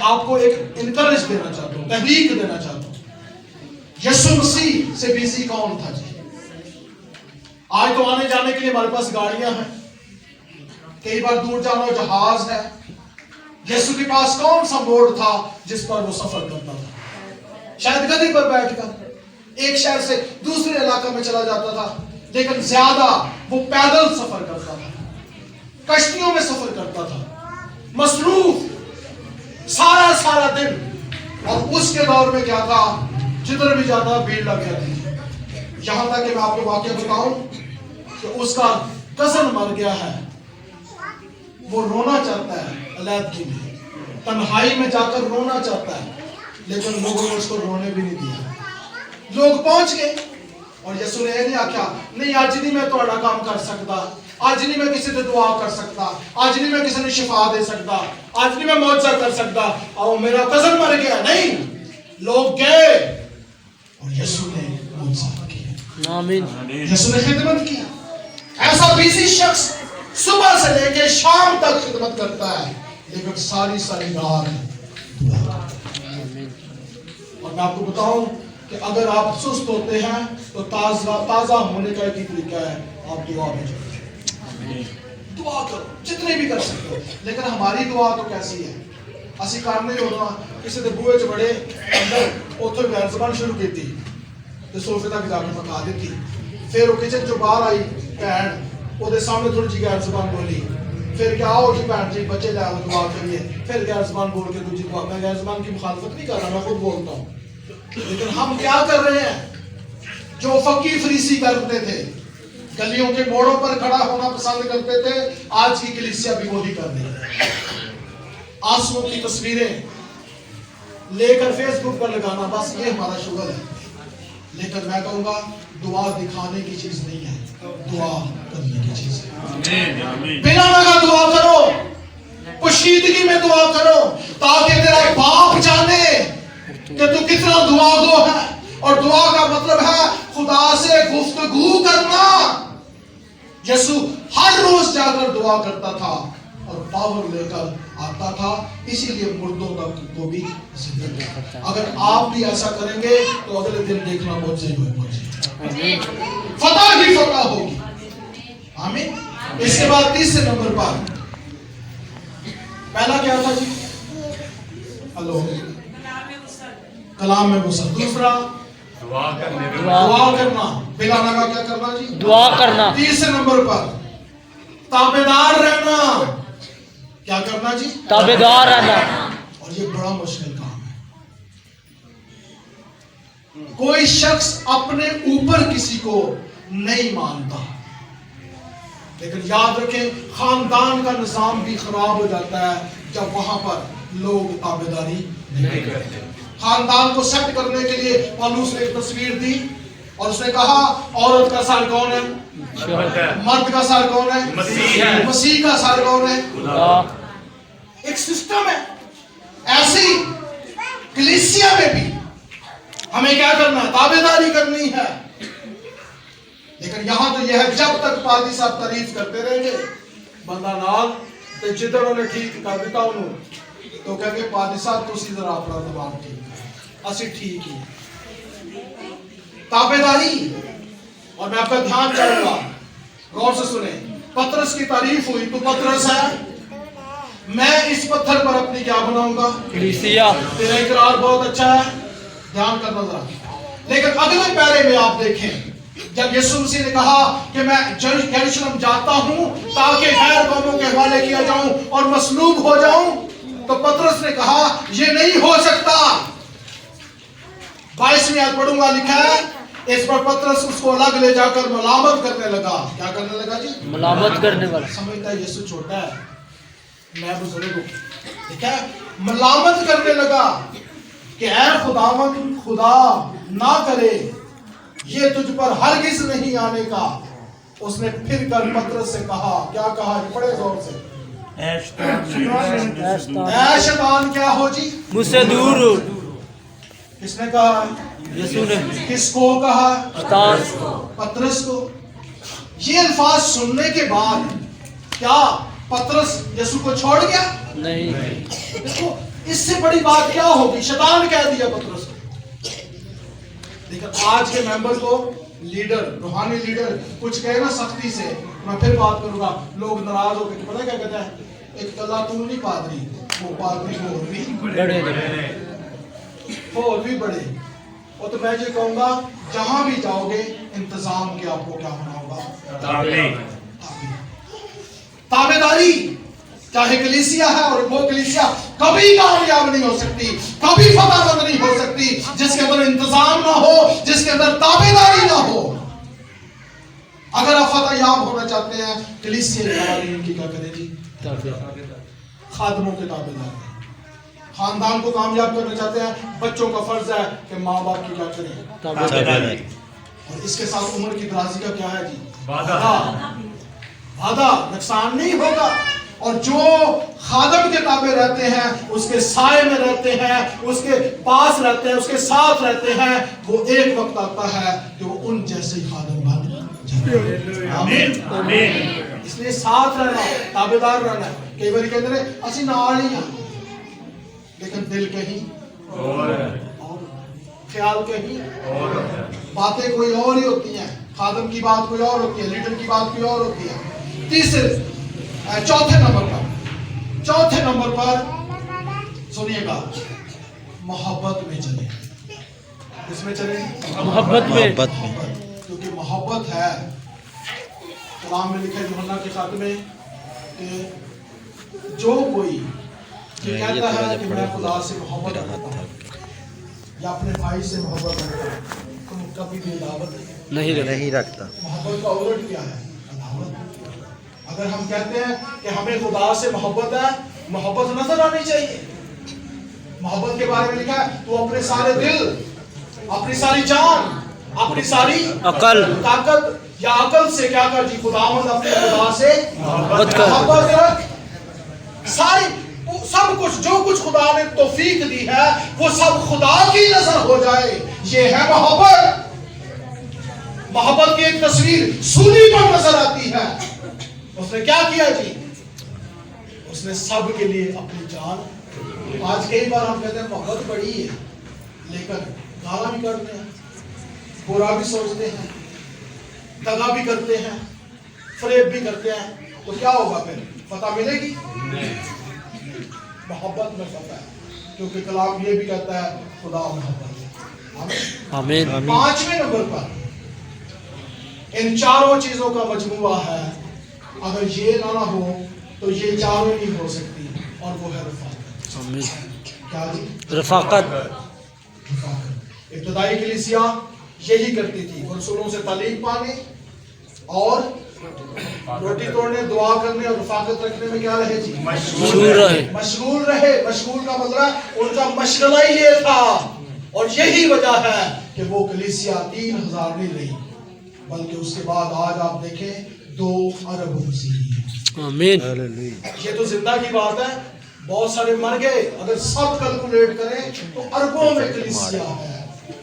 آپ کو ایک انکریج دینا چاہتا ہوں، تحریک دینا چاہتا ہوں۔ یسوع مسیح سے بیزی کون تھا جی؟ آج تو آنے جانے کے لیے ہمارے پاس گاڑیاں ہیں، کئی بار دور جانا ہو جہاز ہے۔ یسوع کے پاس کون سا موڈ تھا جس پر وہ سفر کرتا تھا؟ شاید گدی پر بیٹھ کر ایک شہر سے دوسرے علاقے میں چلا جاتا تھا، لیکن زیادہ وہ پیدل سفر کرتا تھا، کشتیوں میں سفر کرتا تھا، مصروف سارا دن۔ اور اس کے دور میں کیا تھا، جدھر بھی جاتا بھیڑ لگ جاتی تھی۔ یہاں تک کہ میں آپ کو واقعہ بتاؤں کہ اس کا کزن مر گیا ہے، وہ رونا چاہتا ہے علیحدگی میں، تنہائی میں جا کر رونا چاہتا ہے، لیکن لوگوں نے اس کو رونے بھی نہیں دیا۔ لوگ پہنچ گئے اور یسوع نے یہ نہیں آکھا نہیں آج نہیں میں تھوڑا کام کر سکتا، آج نہیں میں کسی سے دعا کر سکتا، آج نہیں میں کسی نے شفا دے سکتا، آج نہیں میں معجزہ کر سکتا، اور میرا کزن مر گیا۔ نہیں، لوگ گئے اور یسوع نے معجزہ کیا، آمین، یسوع نے خدمت کی۔ ایسا بیزی شخص صبح سے لے کے شام تک خدمت کرتا ہے، لیکن ساری رات دعا کرتا ہے۔ اور میں آپ کو بتاؤں کہ اگر آپ سست ہوتے ہیں تو تازہ ہونے کا ایک ہی طریقہ ہے، آپ دعا میں جائیں، دعا کرو جتنے بھی کر سکتے ہو۔ لیکن ہماری دعا تو کیسی ہے، اسی کام نہیں ہونا کسی دے بوئے چ بڑے اندر اتھے غیر زبان شروع کی تھی تو سوفے تک جا کے پکا دیتی، پھر وہ کچن جو باہر آئی بہن وہ دے سامنے تھوڑی جی غیر زبان بولی، پھر کیا آؤ جی بہن جی بچے لے آؤ دعا کریے، پھر غیر زبان بول کے دوسری دعا۔ میں غیر زبان کی مخالفت نہیں کر رہا، میں خود بولتا ہوں، لیکن ہم کیا کر رہے ہیں؟ جو فقی فریسی کرتے تھے، گلیوں کے موڑوں پر کھڑا ہونا پسند کرتے تھے، آج کی کلیسیا بھی وہی کر رہی ہے۔ آنسوؤں کی تصویریں لے کر فیس بک پر لگانا، بس یہ ہمارا شغل ہے۔ لیکن میں کہوں گا دعا دکھانے کی چیز نہیں ہے، دعا کرنے کی چیز ہے۔ بنا لگا دعا کرو، پوشیدگی میں دعا کرو، تاکہ تیرا باپ جانے کہ تو کتنا دعا گو ہے۔ اور دعا کا مطلب ہے خدا سے گفتگو کرنا۔ یسوع ہر روز جا کر دعا کرتا تھا اور پاور لے کر آتا تھا، اسی لیے مردوں تک کو بھی زندہ کرتا ہے۔ اگر آپ بھی ایسا کریں گے تو اگلے دن دیکھنا معجزے ہوئے معجزے، فتح ہی فتح ہوگی، آمین۔ اس کے بعد تیسرے نمبر پر پہلا کیا تھا جی؟ ہلو، کلام میں وسعت۔ دوسرا دعا کرنا، بلا لگا کیا کرنا جی؟ دعا کرنا۔ تیسرے نمبر پر تابعدار رہنا، کیا کرنا جی؟ تابعدار رہنا۔ اور یہ بڑا مشکل کام ہے۔ کوئی شخص اپنے اوپر کسی کو نہیں مانتا، لیکن یاد رکھیں خاندان کا نظام بھی خراب ہو جاتا ہے جب وہاں پر لوگ تابعداری نہیں کرتے۔ خاندان کو سیٹ کرنے کے لیے پالوس نے ایک تصویر دی اور اس نے کہا عورت کا سر کون ہے؟ مرد کا سر کون ہے؟ مسیح کا سر کون ہے؟ ایک سسٹم ہے۔ ایسی کلیسیا میں بھی ہمیں کیا کرنا ہے؟ تابعداری کرنی ہے۔ لیکن یہاں تو یہ ہے جب تک پادری صاحب تعریف کرتے رہیں گے بندہ نال تے جدھر انہوں نے ٹھیک کر دیتا انہوں تو کہیں گے پادری صاحب تسی ذرا اپنا دماغ ٹھیک ہے، اسی ٹھیک ہی تابعداری۔ اور میں آپ کا دھیان چاہوں گا، غور سے سنیں، پترس کی تعریف ہوئی تو پترس ہے میں اس پتھر پر اپنی کیا بناؤں گا؟ کلیسیا۔ تیرا اقرار بہت اچھا ہے، دھیان کرنا ذرا۔ لیکن اگلے پیرے میں آپ دیکھیں جب یسوع مسیح نے کہا کہ میں یروشلم جاتا ہوں تاکہ غیر قوموں کے حوالے کیا جاؤں اور مصلوب ہو جاؤں، تو پترس نے کہا یہ نہیں ہو سکتا۔ 22ویں آیت پڑھوں گا، لکھا ہے اس پر پترس اس کو الگ لے جا کر ملامت کرنے لگا۔ کیا کرنے لگا جی؟ ملامت کرنے والا۔ سمجھتا ہے یسوع چھوٹا ہے، میں بزرگ ہوں، ٹھیک ہے؟ ملامت کرنے لگا کہ اے خداوند، خدا نہ کرے یہ تجھ پر ہرگز نہیں آنے کا۔ اس نے پھر کر پترس سے کہا، کیا کہا؟ بڑے زور سے، اے شیطان کیا ہو جی؟ مجھ سے دور ہو۔ کس نے کہا؟ یسوع نے۔ کس کو کہا؟ پترس کو۔ یہ الفاظ سننے کے بعد کیا پترس یسوع کو چھوڑ گیا؟ نہیں۔ دیکھو اس سے بڑی بات کیا ہوگی؟ شیطان کہہ دیا پترس کو. لیکن آج کے ممبر کو لیڈر، روحانی لیڈر کچھ کہے نا سختی سے، میں پھر بات کروں گا، لوگ ناراض ہو کے پتہ کیا کہتے ہیں؟ ایک کلا تو نہیں پادری، وہ پادری اور بھی بڑے. اور تو میں یہ کہوں گا جہاں بھی جاؤ گے انتظام کے آپ کو کیا ہونا ہوگا؟ تابعداری. چاہے کلیسیا ہے، اور وہ کلیسیا کبھی کامیاب نہیں ہو سکتی، کبھی فتح مند نہیں ہو سکتی جس کے اندر انتظام نہ ہو، جس کے اندر تابعداری نہ ہو. اگر آپ فتح یاب ہونا چاہتے ہیں، کلیسیا کے قوانین کی کیا کریں جی؟ خادموں کے تابعدار. خاندان کو کامیاب کرنا چاہتے ہیں، بچوں کا فرض ہے کہ ماں باپ کی کیا کریں؟ تابعداری. اور اس کے ساتھ عمر کی درازی کا کیا ہے جی؟ وعدہ نقصان نہیں ہوگا. اور جو خادم کے تابع رہتے ہیں، اس کے سائے میں رہتے ہیں، اس کے پاس رہتے ہیں، اس کے ساتھ رہتے ہیں، وہ ایک وقت آتا ہے کہ وہ ان جیسے ہی خادم بن جاتے ہیں. آمین. اس لیے ساتھ رہنا، تابعدار رہنا. کئی بار کہتے ہیں اسی نال ہی ہیں، لیکن دل کہیں اور خیال کہیں اور، باتیں کوئی اور ہی ہوتی ہیں. خادم کی بات کوئی اور ہوتی ہے، لیڈر کی بات کوئی اور ہوتی ہے. چوتھے نمبر پر سنیے گا، محبت میں چلے. کس میں چلے؟ محبت میں. کیونکہ محبت ہے، کلام میں لکھا ہے یوحنا کے خط میں کہ جو کوئی یہ کہتا ہے کہ میں خدا سے محبت کرتا ہوں یا اپنے بھائی سے محبت کرتا ہوں، تم کبھی بھی عداوت نہیں رکھتا. محبت کا الٹ کیا ہے؟ عداوت. اگر ہم کہتے ہیں کہ ہمیں خدا سے محبت ہے، محبت نظر آنی چاہیے. محبت کے بارے میں لکھا ہے تو اپنے سارے دل، اپنی ساری جان، اپنی ساری عقل، طاقت یا عقل سے کیا کر جی؟ خداوند اپنے خدا سے محبت رکھ. ساری سب کچھ جو کچھ خدا نے توفیق دی ہے وہ سب خدا کی نظر ہو جائے، یہ ہے محبت. محبت کی ایک تصویر سولی پر نظر آتی ہے. اس نے کیا کیا جی؟ اس نے سب کے لیے اپنی جان. آج کئی بار ہم کہتے ہیں محبت بڑی ہے، لیکن گالا بھی کرتے ہیں، برا بھی سوچتے ہیں، دغا بھی کرتے ہیں، فریب بھی کرتے ہیں، تو کیا ہوگا پھر؟ فتح ملے گی؟ محبت میں فتح ہے، کیونکہ کلام یہ بھی کہتا ہے خدا محبت ہے. آمین. پانچویں نمبر پر ان چاروں چیزوں کا مجموعہ ہے. اگر یہ نہ ہو تو یہ چاروں نہیں ہو سکتی، اور وہ ہے رفاقت. کیا جی؟ رفاقت. ابتدائی کلیسیا یہی کرتی تھی، رسولوں سے تعلیم پانے اور روٹی توڑنے، دعا کرنے اور رفاقت رکھنے میں کیا رہے جی؟ مشغول رہے. مشغول کا مطلب ان کا مشغلہ ہی یہ تھا. اور یہی وجہ ہے کہ وہ کلیسیا 3000 نہیں رہی، بلکہ اس کے بعد آج آپ دیکھیں 2 ارب مسیحی ہیں. آمین. یہ تو زندہ کی بات ہے. بہت سارے مر گئے، اگر سب کیلکولیٹ کریں تو اربوں میں کلیسیا ہے.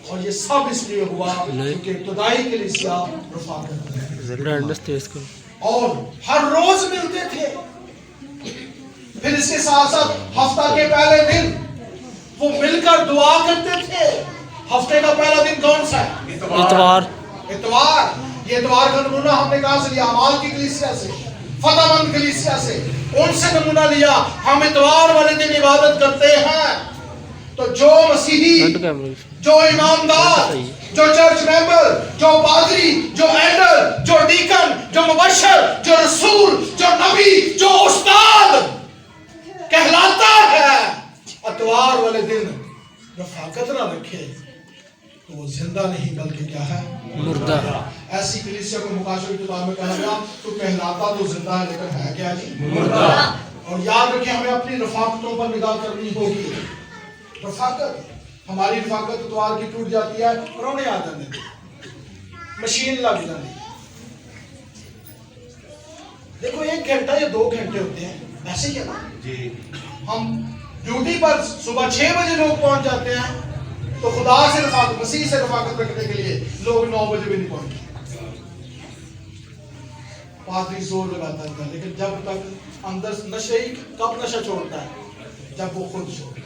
اور یہ سب اس لیے ہوا کیونکہ ابتدائی کلیسیا رفاقت ہے اور ہر روز ملتے تھے. پھر اس کے ساتھ ساتھ ہفتہ کے پہلے دن وہ مل کر دعا کرتے تھے. ہفتے کا پہلا دن کون سا ہے؟ اتوار. یہ اتوار کا نمونہ ہم نے کہاں سے لیا؟ اعمال کی کلیسیا سے، فتح مند کلیسیا سے. ان سے نمونہ لیا. ہم اتوار والے دن عبادت کرتے ہیں. تو جو مسیحی، جو ایماندار، جو چرچ ممبر، جو پادری، جو ایلڈر، جو ڈیکن، جو مبشر، جو رسول، جو نبی، جو استاد کہلاتا ہے، اتوار والے دن رفاقت نہ رکھے تو وہ زندہ نہیں بلکہ کیا ہے؟ مردہ. ایسی کلیسیا کو مکاشفہ کی کتاب میں کہا گیا تو کہلاتا تو زندہ ہے لیکن ہے کیا جی؟ مردہ. اور یاد رکھیں ہمیں اپنی رفاقتوں پر نگاہ کرنی ہوگی. رفاقت، ہماری رفاقت اتوار کی ٹوٹ جاتی ہے، پرونے آ جانے دے، مشین لگ جاتی. دیکھو 1 گھنٹہ یا 2 گھنٹے ہوتے ہیں، ایسے ہی ہے نا جی. ہم ڈیوٹی پر صبح 6 بجے لوگ پہنچ جاتے ہیں، تو خدا سے رفاقت، مسیح سے رفاقت رکھنے کے لیے لوگ 9 بجے بھی نہیں پہنچتے. پادری زور لگاتا تھا، لیکن جب تک اندر نشے ہی، کب نشہ چھوڑتا ہے؟ جب وہ خود چھوڑتا ہے.